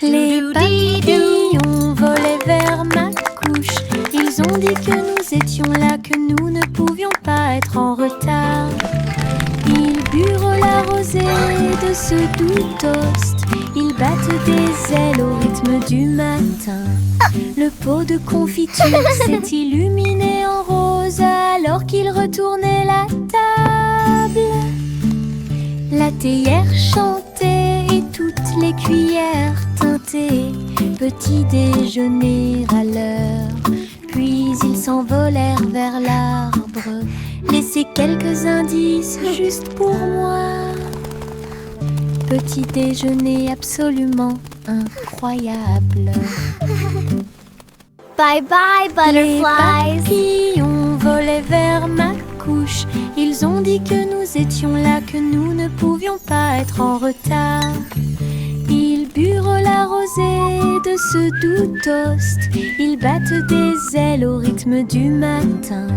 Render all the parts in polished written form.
Les papillons volaient vers ma couche. Ils ont dit que nous étions là, que nous ne pouvions pas être en retard. Ils burent la rosée de ce doux toast. Ils battent des ailes au rythme du matin. Le pot de confiture s'est illuminé en rose alors qu'ils retournaient la table. La théière chantait et toutes les cuillères teintaient. Petit déjeuner à l'heure. Puis ils s'envolèrent vers l'arbre. Laissez quelques indices juste pour moi. Petit déjeuner absolument incroyable. Bye bye, butterflies. Les papillons volaient vers ma couche. Ils ont dit que nous étions là, que nous ne pouvions pas être en retard. Ils burent la rosée de ce doux toast. Ils battent des ailes au rythme du matin.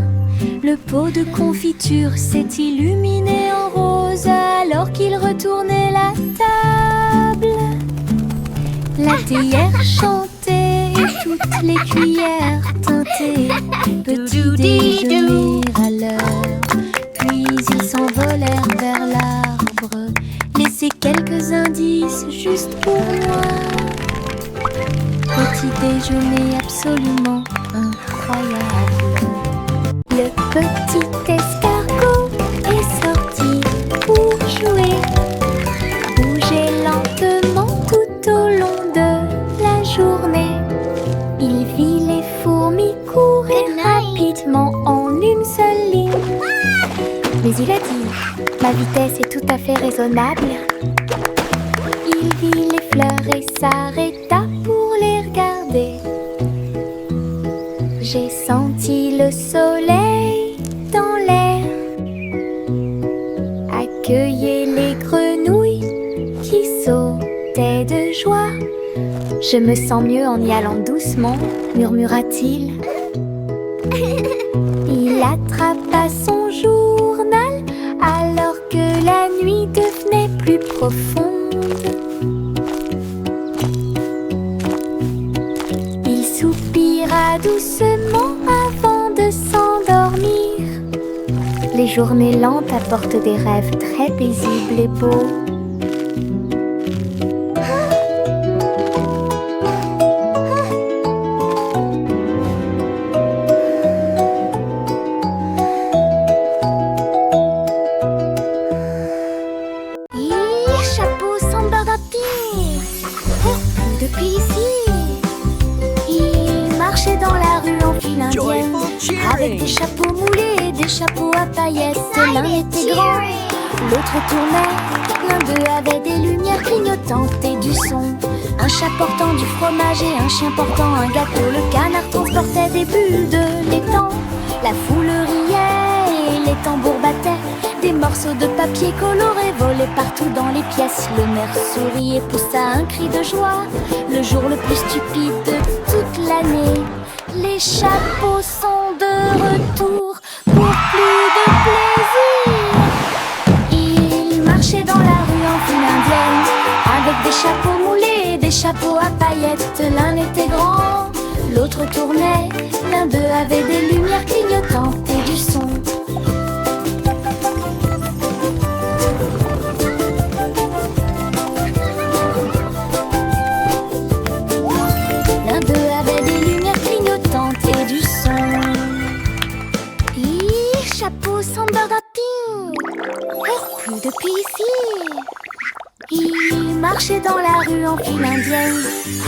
Le pot de confiture s'est illuminé en rose alors qu'ils retournaient la table. La théière chantait et toutes les cuillères teintaient. Petit déjeuner à l'heure. Puis ils s'envolèrent vers l'arbre. Laissez quelques indices juste pour moi. Petit déjeuner absolument incroyable. Le petit escargot est sorti pour jouer. Bouger lentement tout au long de la journée. Il vit les fourmis courir rapidement en une seule ligne. Mais il a dit, ma vitesse est tout à fait raisonnable. Il vit les fleurs et s'arrêta pour les regarder. J'ai senti le soleil dans l'air. Accueillez les grenouilles qui sautaient de joie. Je me sens mieux en y allant doucement, murmura-t-il. Il attrapa son journal alors que la nuit devenait plus profonde. Il soupira doucement avant de s'endormir. Les journées lentes apportent des rêves très paisibles et beaux. Chapeau sans bardapine. Depuis ici, il marchait dans la rue en file indienne, avec des chapeaux moulés et des chapeaux à paillettes. L'un était grand, l'autre tournait. L'un d'eux avait des lumières clignotantes et du son. Un chat portant du fromage et un chien portant un gâteau. Le canard transportait des bulles de l'étang. La foule riait et les tambours battaient. Des morceaux de papier coloré volaient partout dans les pièces. Le maire sourit et poussa un cri de joie. Le jour le plus stupide de toute l'année. Les chapeaux sont de retour pour plus de plaisir. Ils marchaient dans la rue en file indienne, avec des chapeaux moulés et des chapeaux à paillettes. L'un était grand, l'autre tournait. L'un d'eux avait des lumières clignotantes et du son. L'un d'eux avait des lumières clignotantes et du son. Chapeau sans bardapine. Plus depuis ici. Il marchait dans la rue en file indienne,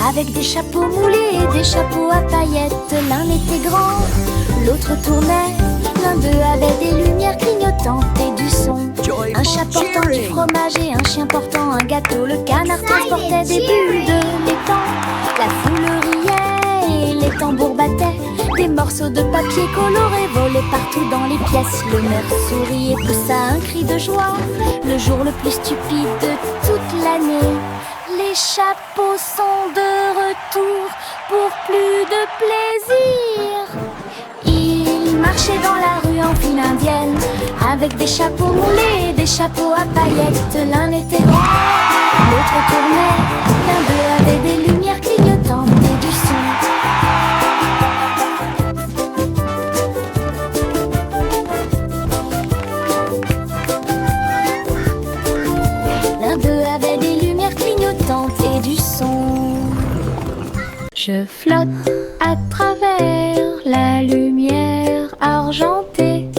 avec des chapeaux moulés et des chapeaux à paillettes. L'un était grand, l'autre tournait. L'un d'eux avait des lumières clignotantes et du son. Un chat portant du fromage et un chien portant un gâteau. Le canard transportait des bulles de l'étang. La foule riait et les tambours battaient. Des morceaux de papier coloré volaient partout dans les pièces. Le maire sourit et poussa un cri de joie. Le jour le plus stupide de toute l'année. Les chapeaux sont de retour pour plus de plaisir. Ils marchaient dans la rue en file indienne, avec des chapeaux moulés et des des chapeaux à paillettes. L'un était rond, l'autre tournait. L'un d'eux avait des lumières clignotantes et du son. L'un d'eux avait des lumières clignotantes et du son. Je flotte à travers la lumière argentée.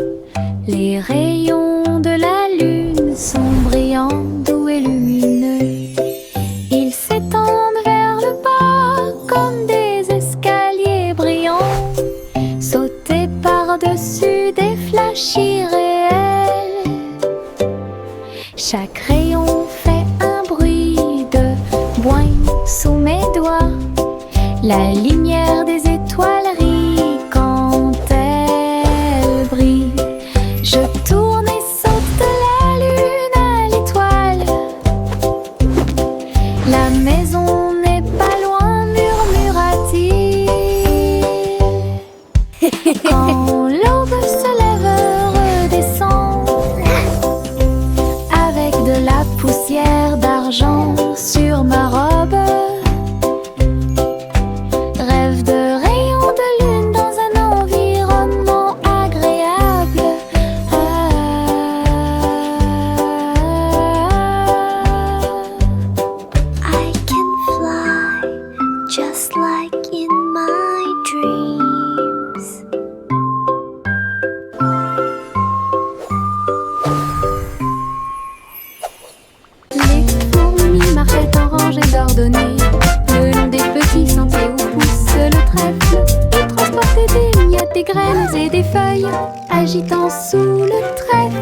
Les rayons de la lune sont brillants, doux et lumineux. Ils s'étendent vers le bas comme des escaliers brillants, sautés par-dessus des flashs irréels. Chaque rayon fait un bruit de boing sous mes doigts. La lumière des étoiles rit quand elle brille. Je tourne et saute de la lune à l'étoile. La maison n'est pas loin, murmura-t-il. Quand l'aube se lève, redescend avec de la poussière d'argent sur ma robe. Rêve de rayons de lune dans un environnement agréable. I can fly just like in my dreams. Les fourmis marchaient en rangées ordonnées le long des petits sentiers où pousse le trèfle. Ils transportaient des miettes, des graines et des feuilles, agitant sous le trèfle.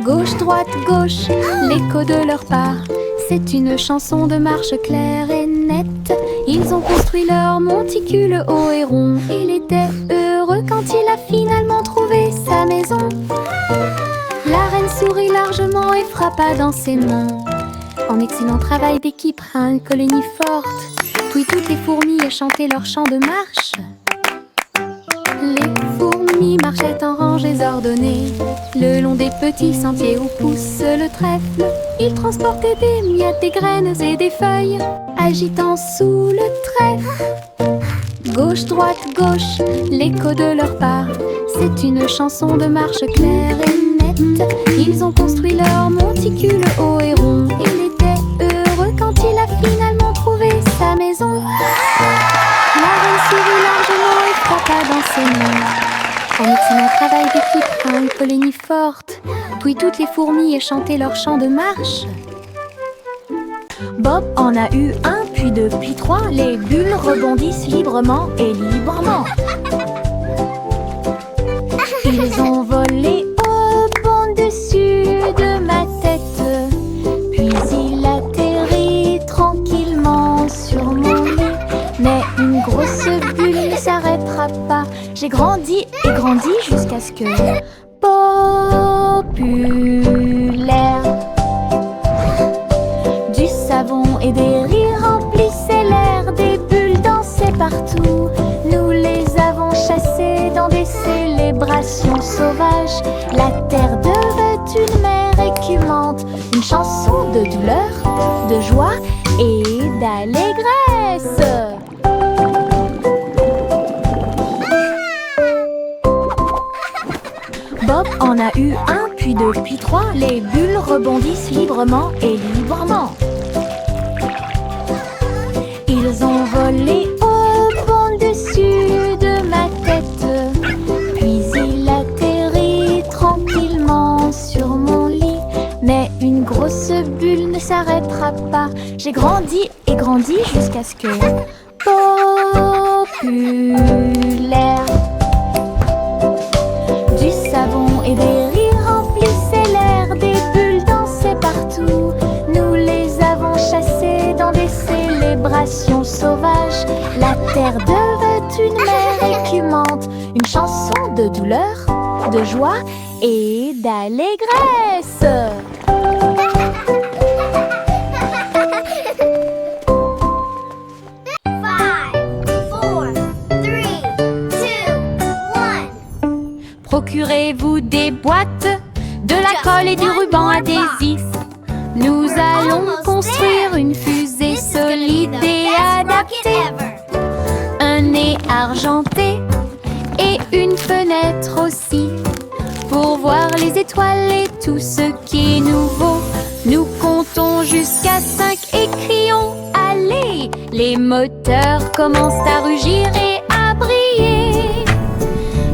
Gauche, droite, gauche, l'écho de leur pas. C'est une chanson de marche claire et nette. Ils ont construit leur monticule haut et rond. Il était heureux quand il a finalement trouvé sa maison. La reine sourit largement et frappa dans ses mains. En excellent travail d'équipe à une colonie forte, toutes les fourmis chantaient leur chant de marche. Les fourmis marchaient en rangées ordonnées le long des petits sentiers où pousse le trèfle. Ils transportaient des miettes, des graines et des feuilles, agitant sous le trèfle. Gauche, droite, gauche, l'écho de leurs pas. C'est une chanson de marche claire et nette. Ils ont construit leur monticule haut et rond. Il était heureux quand il a finalement trouvé sa maison. La reine sourit largement et frappa dans ses mains. En excellent travail d'équipe à une colonie forte, toutes les fourmis chantaient leur chant de marche. Bob en a eu un, puis deux, puis trois. Les bulles rebondissent librement et librement. Ils ont volé au bon dessus de ma tête, puis il atterrit tranquillement sur mon lit. Mais une grosse bulle ne s'arrêtera pas. J'ai grandi et grandi jusqu'à ce que populaire. Du savon et des rires remplissaient l'air. Des bulles dansaient partout. Nous les avons chassées dans des célébrations sauvages. La terre devait une mer écumante, une chanson de douleur, de joie et d'allégresse. Bob en a eu un, puis deux, puis trois. Les bulles rebondissent librement et librement. Ils ont volé au bon dessus de ma tête, puis il atterrit tranquillement sur mon lit. Mais une grosse bulle ne s'arrêtera pas. J'ai grandi et grandi jusqu'à ce que populaire. Du savon et des rires remplissaient l'air. Des bulles dansaient partout. Nous les avons chassées dans des célébrations sauvages. La terre devait une mer écumante, une chanson de douleur, de joie et d'allégresse. Procurez-vous des boîtes, de la colle et du ruban adhésif. Nous allons construire une fusée solide et adaptée. Un nez argenté et une fenêtre aussi, pour voir les étoiles et tout ce qui est nouveau. Nous comptons jusqu'à 5 et crions allez. Les moteurs commencent à rugir et à briller.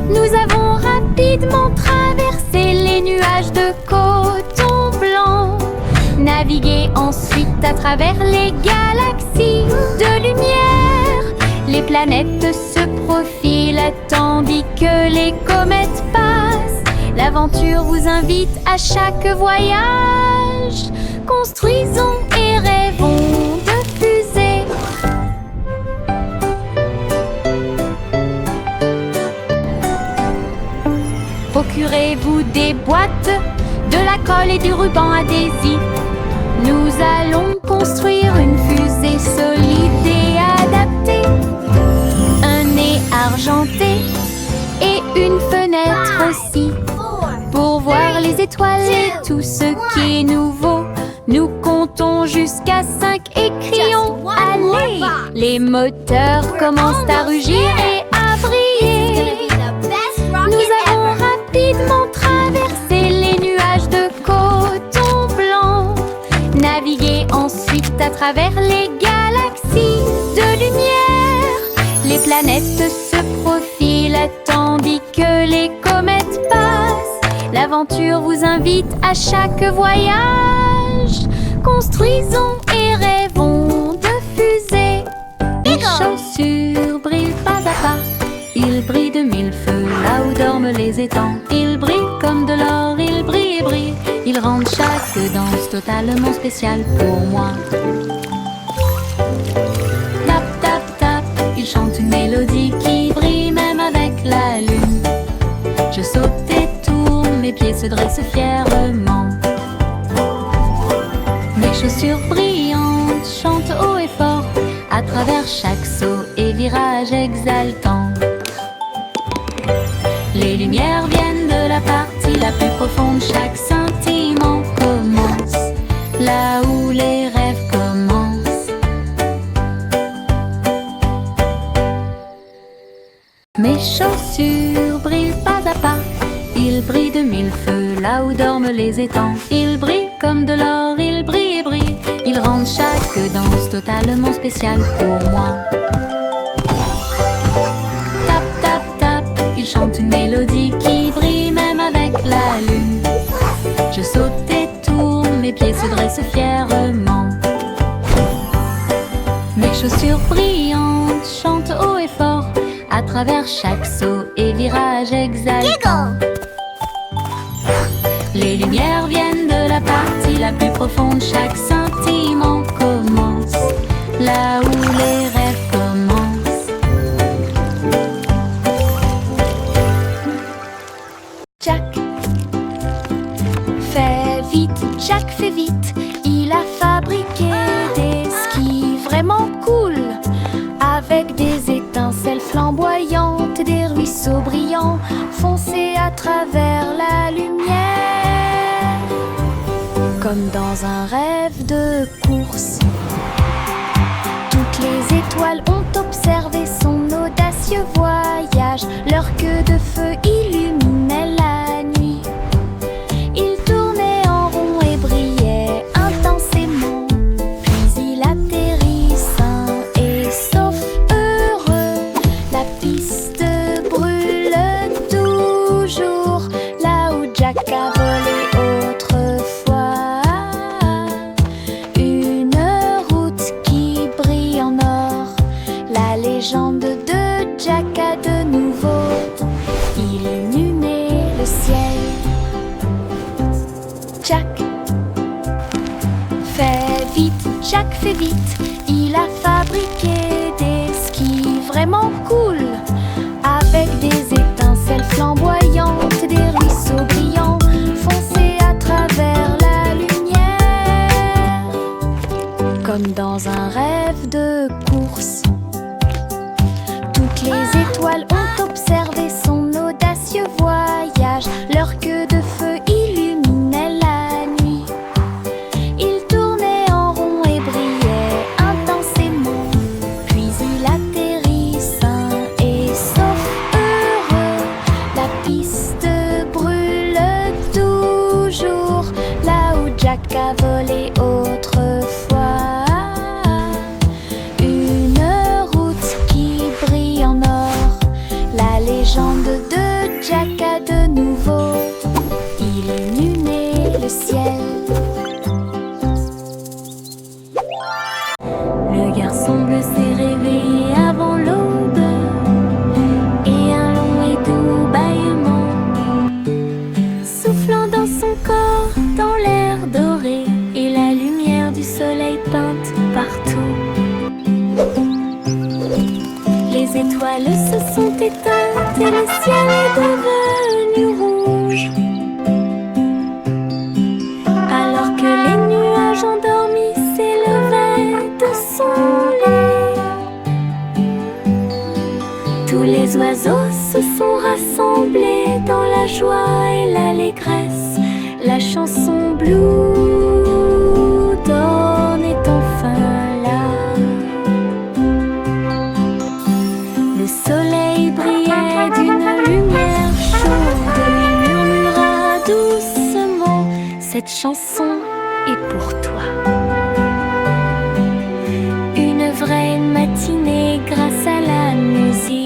Nous avons rapidement traversé les nuages de coton blanc, navigué ensuite à travers les galaxies de lumière. Les planètes se profilent tandis que les comètes passent. L'aventure vous invite à chaque voyage. Construisons et rêvons de fusées. Procurez-vous des boîtes, de la colle et du ruban adhésif. Nous allons construire une fusée solide et adaptée. Un nez argenté et une fenêtre aussi, pour voir les étoiles et tout ce qui est nouveau. Nous comptons jusqu'à 5 et crions allez. Les moteurs commencent à rugir et à briller. Nous avons rapidement traversé les nuages de coton blanc, navigué ensuite à travers les galaxies de lumière. Les planètes se profilent tandis que les comètes passent. L'aventure vous invite à chaque voyage. Construisons et rêvons de fusées. Les chaussures brillent pas à pas. Ils brillent de mille feux là où dorment les étangs. Ils brillent comme de l'or, ils brillent et brillent. Ils rendent chaque danse totalement spéciale pour moi. Tap, tap, tap, ils chantent une mélodie qui brille même avec la lune. Je saute et tourne, mes pieds se dressent fièrement. Mes chaussures brillantes chantent haut et fort à travers chaque saut et virage exaltant. Les lumières viennent de la partie la plus profonde. Chaque scintillement commence là où les rêves commencent. Mes chaussures brillent pas à pas. Ils brillent de mille feux là où dorment les étangs. Ils brillent comme de l'or, ils brillent et brillent. Ils rendent chaque danse totalement spéciale pour moi. Tap, tap, tap, ils chantent une mélodie qui brille même avec la lune. Je saute et tourne, mes pieds se dressent fièrement. Mes chaussures brillantes chantent haut et fort à travers chaque saut et virage exaltant. Les lumières viennent de la partie la plus profonde. Chaque scintillement commence là où les rêves commencent. Jack fait vite, Jack fait vite. Il a fabriqué des skis vraiment cool, avec des étincelles flamboyantes, des ruisseaux brillants foncés à travers la lumière. Comme dans un rêve de course, toutes les étoiles ont observé son audacieux voyage. Leur queue de feu illuminait la nuit. Il tournait en rond et brillait intensément. Puis il atterrit sain et sauf, heureux. La piste brûle toujours là où Jack a volé autrefois. Une route qui brille en or. La légende de Jack a de nouveau illuminé le ciel. Jack fait vite, Jack fait vite. Il a fabriqué des skis vraiment cool, avec des étincelles flamboyantes, des ruisseaux brillants foncés à travers la lumière. Comme dans un rêve de course, toutes les étoiles ont observé son audacieux voyage. Leur queue de feu illuminait garçon bleu s'est réveillé avant l'aube, et un long et doux bâillement, soufflant dans son corps, dans l'air doré, et la lumière du soleil peinte partout. Les étoiles se sont éteintes et le ciel est devenu rouge, alors que les nuages endormis s'élevaient de son lit. Tous les oiseaux se sont rassemblés dans la joie et l'allégresse. La chanson Blue Dawn est enfin là. Le soleil brillait d'une lumière chaude. Il murmura doucement: cette chanson est pour toi. Une vraie matinée grâce à la musique.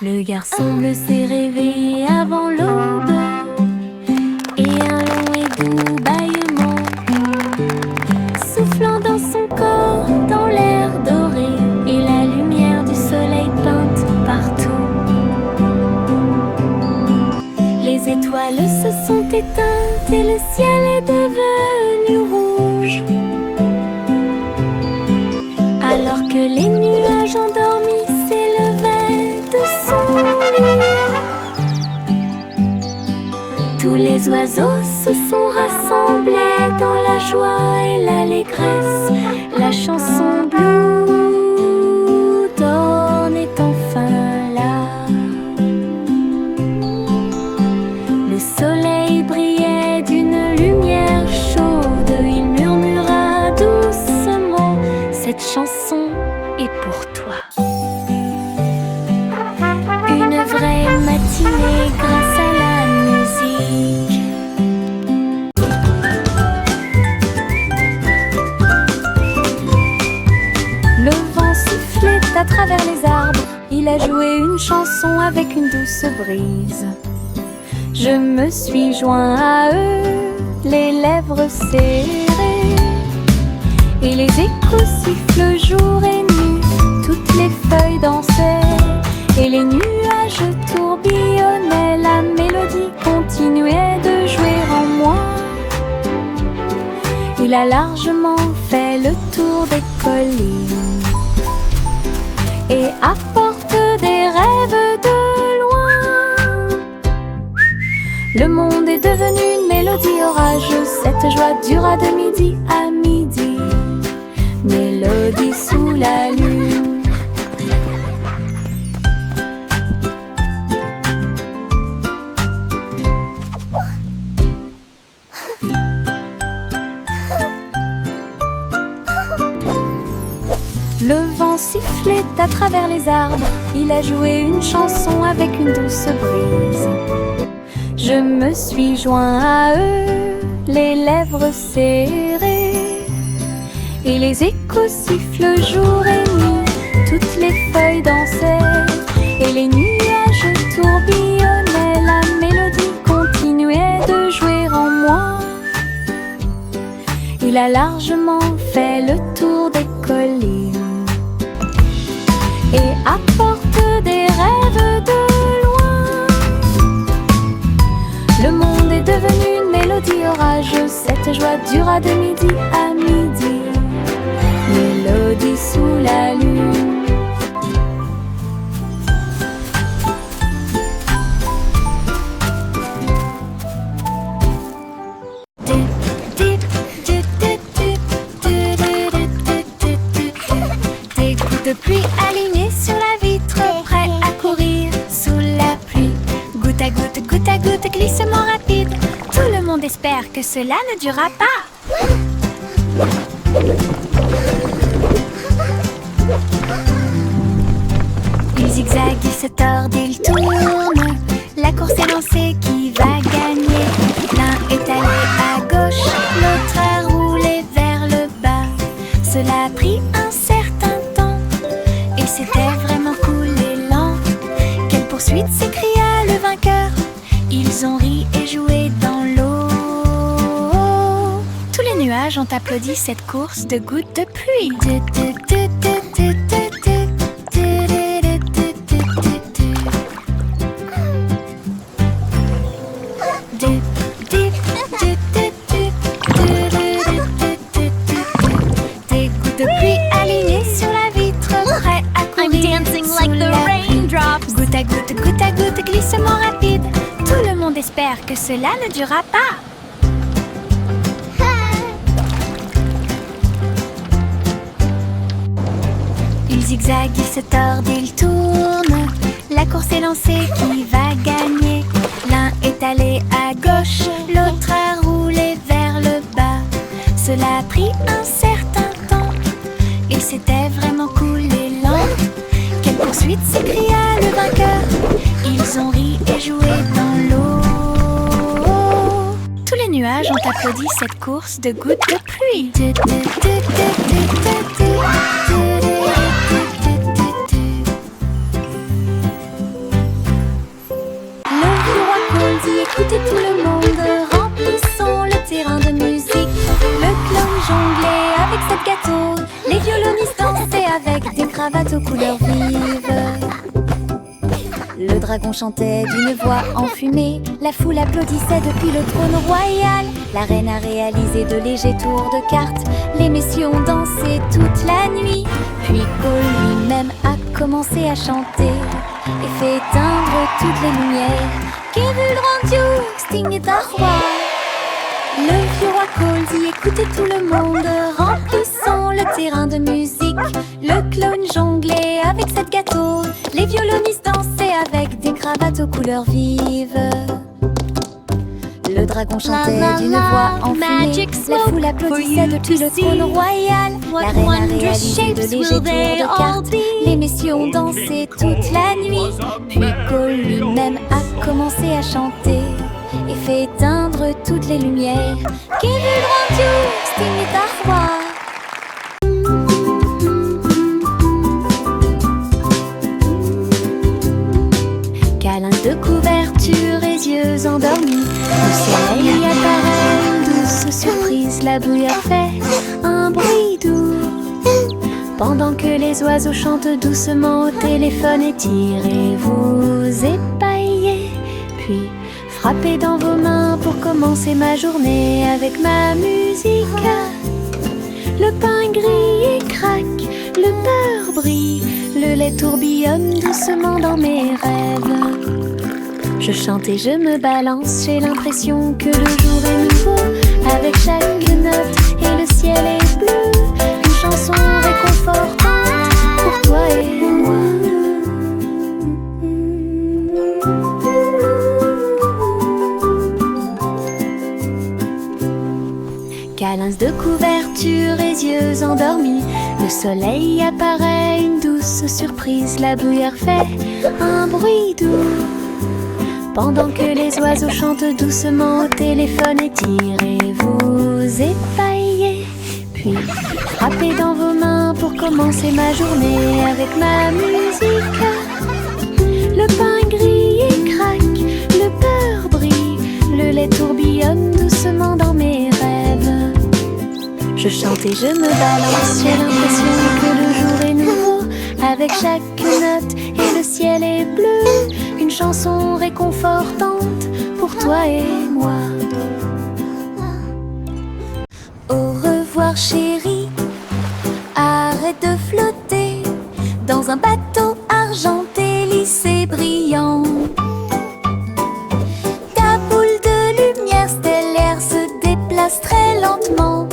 Le garçon bleu s'est réveillé avant l'aube, et un long et doux bâillement, soufflant dans son corps, dans l'air doré, et la lumière du soleil peinte partout. Les étoiles se sont éteintes et le ciel est devenu rouge, alors que les nuages endormis s'élevaient de son lit. Tous les oiseaux se sont rassemblés dans la joie et l'allégresse. La chanson Blue Dawn est enfin là. Le soleil brillait d'une lumière chaude. Il murmura doucement: cette chanson est pour toi. Une vraie matinée grâce à la musique. Le vent sifflait à travers les arbres. Il a joué une chanson avec une douce brise. Je me suis joint à eux, les lèvres serrées, et les échos sifflent jour et nuit. Toutes les feuilles dansaient et les nuages tourbillonnaient. La mélodie continuait de jouer en moi. Il a largement fait le tour des collines et apporte des rêves de loin. Le monde est devenu une mélodie orageuse. Cette joie dura de midi à midi. Mélodie sous la lune. Le vent sifflait à travers les arbres. Il a joué une chanson avec une douce brise. Je me suis joint à eux, les lèvres serrées, et les échos sifflent jour et nuit. Toutes les feuilles dansaient et les nuages tourbillonnaient. La mélodie continuait de jouer en moi. Il a largement fait le tour des collines et apporte des rêves de loin. Le monde est devenu une mélodie orageuse. Cette joie dura de midi à midi. Mélodie sous la lune. Des gouttes de pluie alignées sur la vitre, prêts à courir sous la pluie. Goutte à goutte, glissement rapide. Tout le monde espère que cela ne durera pas. Ils zigzaguent, ils se tordent, ils tournent. La course est lancée, qui va gagner? L'un est allé à gauche, l'autre a roulé vers le bas. Cela a pris un certain temps et c'était vraiment cool et lent. Quelle poursuite, s'écria le vainqueur. Ils ont ri et joué dans l'eau. nuages ont applaudi cette course de gouttes de pluie. Des gouttes de pluie alignées sur la vitre, prêts à courir. I'm dancing like the raindrops. Goutte à goutte, glissement rapide. Tout le monde espère que cela ne durera pas. Ils zigzaguent, ils se tordent, ils tournent. La course est lancée, qui va gagner? L'un est allé à gauche, l'autre a roulé vers le bas. Cela a pris un certain temps. Il s'était vraiment coulé lent. Quelle poursuite, s'écria le vainqueur. Ils ont ri et joué dans l'eau. Tous les nuages ont applaudi cette course de gouttes de pluie. Écoutez tout le monde, remplissons le terrain de musique. Le clown jonglait avec cette gâteau, les violonistes dansaient avec des cravates aux couleurs vives. Le dragon chantait d'une voix enfumée, la foule applaudissait depuis le trône royal. La reine a réalisé de légers tours de cartes, les messieurs ont dansé toute la nuit. Puis Cole lui-même a commencé à chanter et fait éteindre toutes les lumières. Qui vu le rendu, Sting est un roi. Le vieux roi Cole dit écoutez tout le monde, remplissons le terrain de musique. Le clown jonglait avec cette gâteau, les violonistes dansaient avec des cravates aux couleurs vives. Le dragon chantait d'une voix enfumée, la foule applaudissait depuis le trône royal. La reine a réalisé de légers tours de cartes, les messieurs ont dansé toute la nuit. Puis Cole lui-même a commencé à chanter et fait éteindre toutes les lumières. Qui vu le rendu, Sting est un roi. Câlins de couverture et yeux endormis, le soleil apparaît, une douce surprise. La bruyère fait un bruit doux, pendant que les oiseaux chantent doucement au téléphone. Étirez-vous, épaillez, puis frappez dans vos mains pour commencer ma journée avec ma musique. Le pain grille et craque, le beurre brille, le lait tourbillonne doucement dans mes rêves. Je chante et je me balance, j'ai l'impression que le jour est nouveau. Avec chaque note et le ciel est bleu, une chanson réconfortante pour toi et moi. Câlins de couverture et yeux endormis, le soleil apparaît, une douce surprise. La bruyère fait un bruit doux, pendant que les oiseaux chantent doucement au téléphone. Étirez-vous, épaillez, puis frappez dans vos mains pour commencer ma journée avec ma musique. Le pain grille et craque, le beurre brille, le lait tourbillonne doucement dans mes rêves. Je chante et je me balance, j'ai l'impression que le jour est nouveau. Avec chaque note et le ciel est bleu, une chanson réconfortante pour toi et moi. Au revoir chérie, arrête de flotter dans un bateau argenté, lisse et brillant. Ta boule de lumière stellaire se déplace très lentement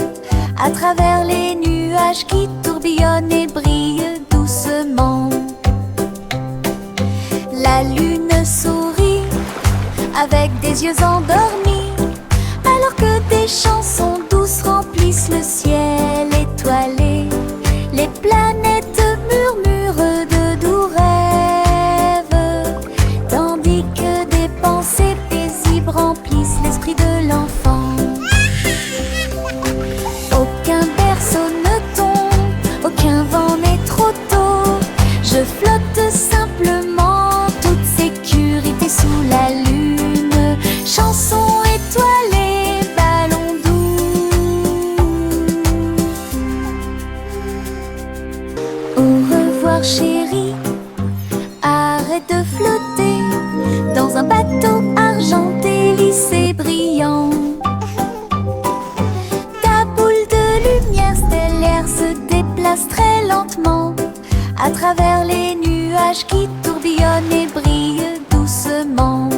à travers les nuages qui tourbillonnent et brillent doucement. La lune sourit avec des yeux endormis, alors que des chansons douces remplissent le ciel étoilé. Les planètes murmurent de doux rêves, tandis que des pensées paisibles remplissent l'esprit de l'enfant. Aucun berceau ne tombe, aucun vent n'est trop tôt. Je flotte simplement, toute sécurité sous la lune. Chanson étoilée, ballon doux. passe très lentement à travers les nuages qui tourbillonnent et brillent doucement.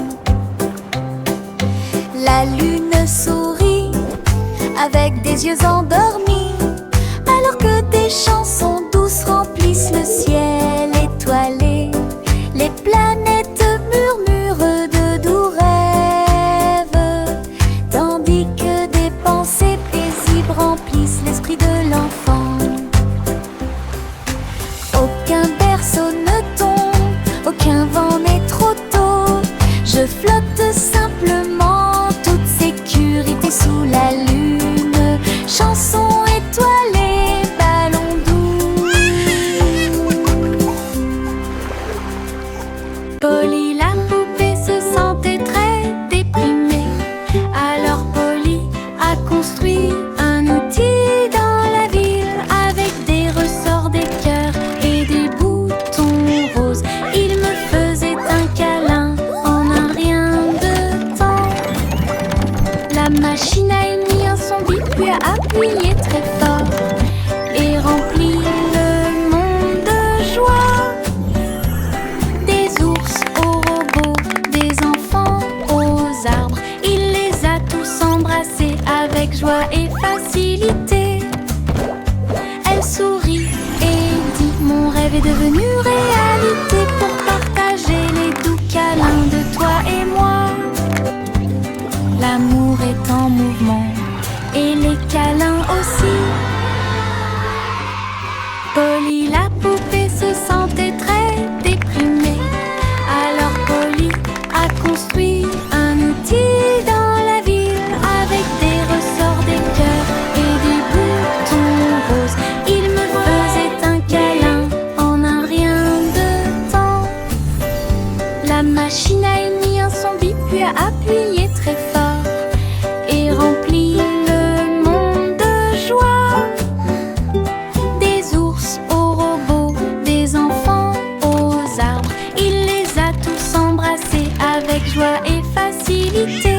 La lune sourit avec des yeux endormis, alors que des chansons douces remplissent le ciel étoilé. Les planètes murmurent de doux rêves, tandis que des pensées paisibles remplissent l'esprit de l'enfant. Aucun berceau ne tombe, aucun vent n'est trop tôt. Je flotte simplement, toute sécurité sous la lune. Chanson étoilée, ballon doux. Polly la poupée se sentait très déprimée. Alors Polly a construit un outil dans la ville avec des ressorts, des cœurs et des boutons roses. Il me faisait un câlin en un rien de temps. La machine a émis un son bip puis a appuyé très fort et rempli le monde de joie. Des ours aux robots, des enfants aux arbres, il les a tous embrassés avec joie et facilité. Elle sourit et dit: mon rêve est devenu réalité pour partager les doux câlins de toi et moi. L'amour est en mouvement et les câlins aussi. Polly la poupée se sentait très déprimée. Alors Polly a construit un outil dans la ville avec des ressorts, des cœurs et des boutons roses. Il me faisait un câlin en un rien de temps. La machine a émis un son bip puis a appuyé très fort et rempli le monde de joie. Des ours aux robots, des enfants aux arbres, il les a tous embrassés avec joie et facilité.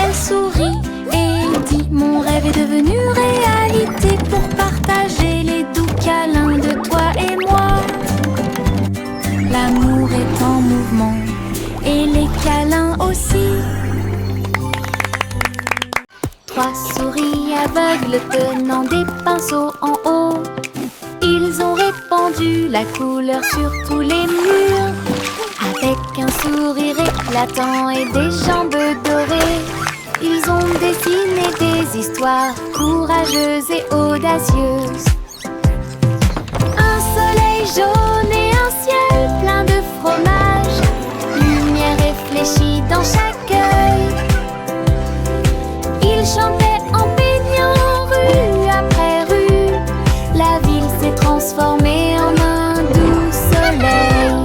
Elle sourit et dit: mon rêve est devenu réalité pour partager les doux câlins de toi et moi. L'amour est en mouvement et les câlins aussi. Trois souris aveugles tenant des pinceaux en haut, ils ont répandu la couleur sur tous les murs. Avec un sourire éclatant et des jambes dorées, ils ont dessiné des histoires courageuses et audacieuses. Un soleil jaune et un ciel plein de fromage, lumière réfléchie dans chaque œil. Ils chantaient en baignant rue après rue. La ville s'est transformée en un doux soleil.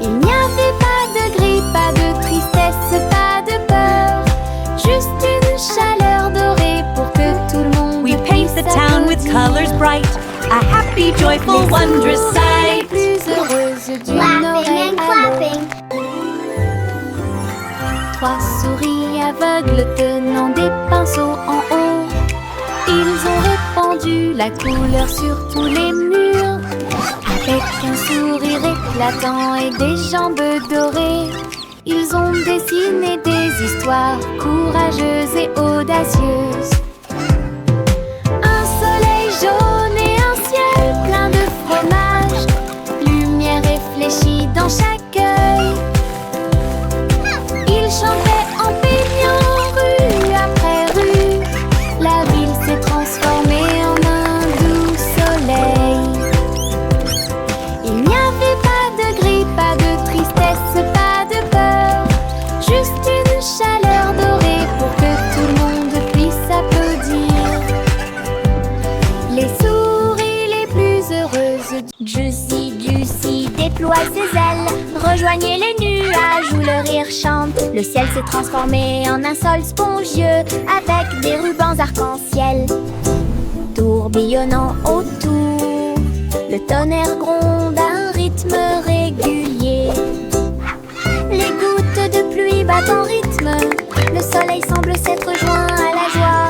Il n'y avait pas de gris, pas de tristesse, pas de peur, juste une chaleur dorée pour que tout le monde We paint the town with colors bright, a happy, joyful, wondrous Les sight. plus heureuses d'une oreille à l'autre. Trois souris aveugles tenant des pinceaux en haut, ils ont répandu la couleur sur tous les murs. Avec un sourire éclatant et des jambes dorées, ils ont dessiné des histoires courageuses et audacieuses. Un soleil jaune et un ciel plein de fromage, lumière réfléchie dans chaque œil. Ils chantaient en baignant rue après rue. La ville s'est transformée en un doux soleil. Il n'y avait pas de gris, pas de tristesse, pas de peur, juste une chaleur dorée pour que tout le monde puisse applaudir. Les souris les plus heureuses. Juicy déploie ses ailes, rejoignez les nuages où le rire chante. Le ciel s'est transformé en un sol spongieux avec des rubans arc-en-ciel tourbillonnant autour. Le tonnerre gronde à un rythme régulier. Les gouttes de pluie battent en rythme. Le soleil semble s'être joint à la joie.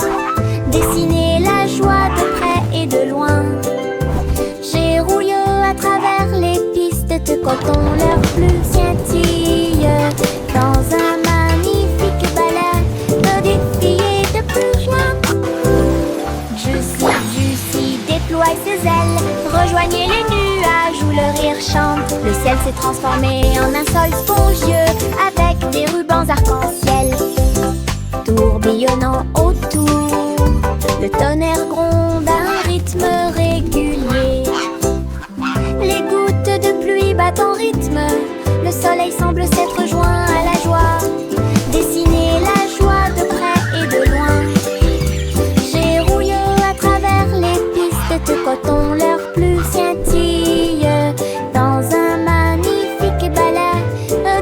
Dessiner la joie de près éloigner les nuages où le rire chante. Le ciel s'est transformé en un sol spongieux avec des rubans arc-en-ciel tourbillonnant autour. Le tonnerre gronde à un rythme régulier. Les gouttes de pluie battent en rythme. Le soleil semble s'être joint à la joie, dessiner la joie de près et de loin. Gérouilleux à travers les pistes de coton, leurs plumes scintillent dans un magnifique balai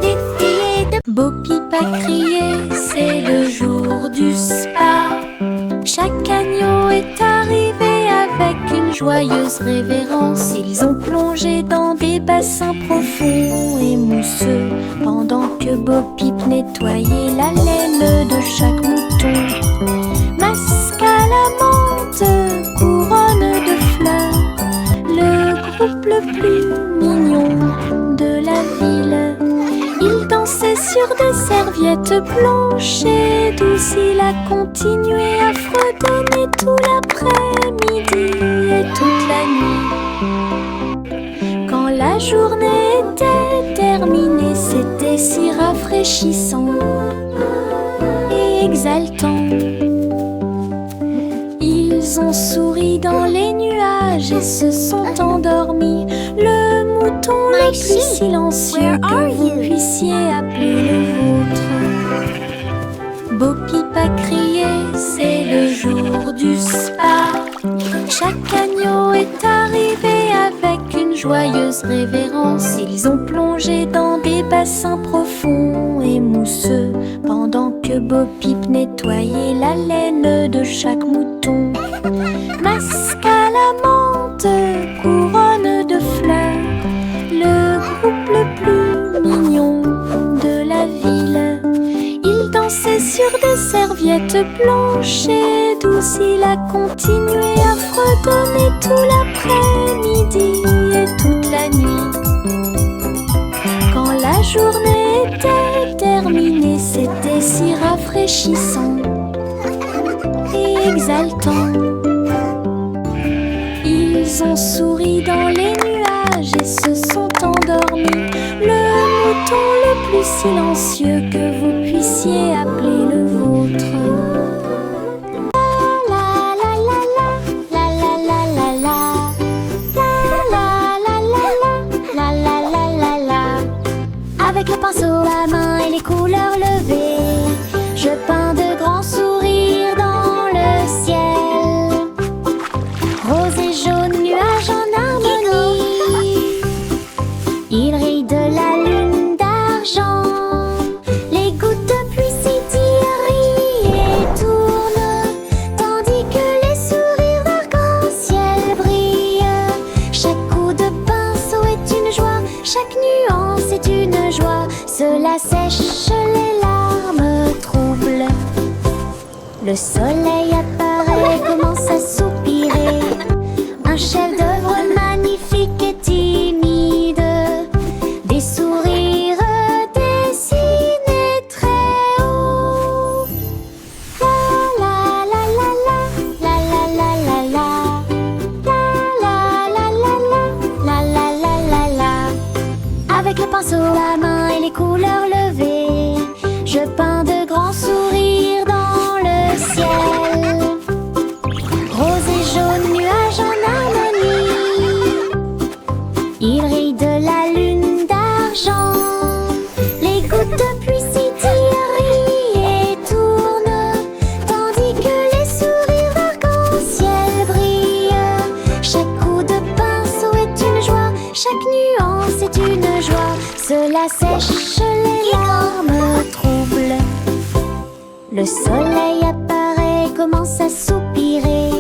défilé de Bo Peep a crié, c'est le jour du spa. Chaque agneau est arrivé avec une joyeuse révérence. Ils ont plongé dans des bassins profonds et mousseux pendant que Bo Peep nettoyait la laine de chaque mouton. Masque à la menthe, couronne de fleurs, le groupe le plus mignon de la ville. Il dansait sur des serviettes blanches et douces. Il a continué à fredonner tout l'après-midi et toute la nuit. Quand la journée était terminée, c'était si rafraîchissant et exaltant. Ils ont souri dans les nuages et se sont endormis. Le mouton le plus silencieux que vous puissiez appeler le vôtre. Bo Peep a crié, c'est le jour du spa. Chaque agneau est arrivé avec une joyeuse révérence. Ils ont plongé dans des bassins profonds et mousseux pendant que Bo Peep nettoyait la laine de chaque mouton. Masque à la menthe, couronne de fleurs, le groupe le plus mignon de la ville. Il dansait sur des serviettes blanches et douces. Il a continué à fredonner tout l'après-midi et toute la nuit. Quand la journée était terminée, c'était si rafraîchissant et exaltant. Ils ont souri dans les nuages et se sont endormis. Le mouton le plus silencieux que vous puissiez appeler le vôtre. La la la la la la la la la la la la la la. Avec le pinceau à main et les couleurs levées, je peins de grands sourires dans le ciel. Rose et jaune, nuages en harmonie. Il rit de la lune d'argent. Les gouttes de pluie scintillent et tournent, tandis que les sourires d'arc-en-ciel brillent. Chaque coup de pinceau est une joie, chaque nuance est une joie. Cela sèche les larmes troubles. Le soleil apparaît, commence à soupirer. Un chef-d'œuvre magnifique et timide. Des sourires dessinés très haut. La la la la la la la la la la la la la la la la la. Avec le pinceau à main et les couleurs levées, je peins de grands sourires dans le ciel. Rose et jaune, nuages en harmonie. Il rit de la lune d'argent. Les gouttes de pluie scintillent et tournent, tandis que les sourires d'arc-en-ciel brillent. Chaque coup de pinceau est une joie, chaque nuance est une joie. Cela sèche les larmes troubles. Le soleil apparaît, commence à soupirer.